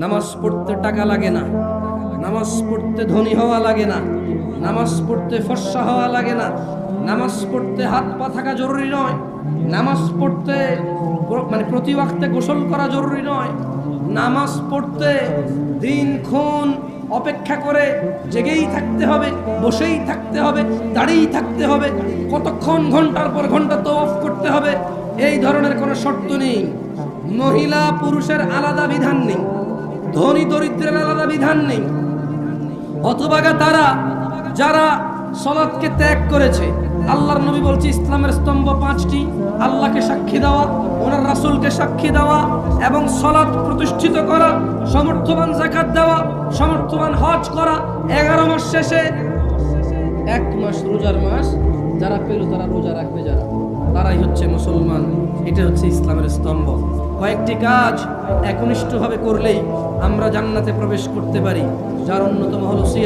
নামাজ পড়তে টাকা লাগে না, নামাজ পড়তে ধনী হওয়া লাগে না, নামাজ পড়তে ফর্সা হওয়া লাগে না, নামাজ পড়তে হাত পা থাকা জরুরি নয়, নামাজ পড়তে প্রতি ওয়াক্তে গোসল করা জরুরি নয়, নামাজ পড়তে দিনক্ষণ অপেক্ষা করে জেগেই থাকতে হবে, বসেই থাকতে হবে, দাঁড়িয়েই থাকতে হবে, কতক্ষণ ঘন্টার পর ঘন্টা তওয়াফ করতে হবে, এই ধরনের কোনো শর্ত নেই। মহিলা পুরুষের আলাদা বিধান নেই, ধনী দরিদ্রের আলাদা বিধান নেই। অথবা তারা যারা সালাতকে ত্যাগ করেছে, আল্লাহর নবী বলছে ইসলামের স্তম্ভ পাঁচটি: আল্লাহকে সাক্ষী দেওয়া, ওনার রাসূলকে সাক্ষী দেওয়া এবং সালাত প্রতিষ্ঠিত করা, সমর্থবান যাকাত দেওয়া, সমর্থবান হজ করা। 11 মাস শেষে 1 মাস রোজার মাস যারা পেল তারা রোজা রাখবে, যারা তারাই হচ্ছে মুসলমান। এটা হচ্ছে ইসলামের স্তম্ভ। কয়েকটি কাজ একনিষ্ঠভাবে করলেই আমরা জান্নাতে প্রবেশ করতে পারি, যার অন্যতম হলো সিয়াম।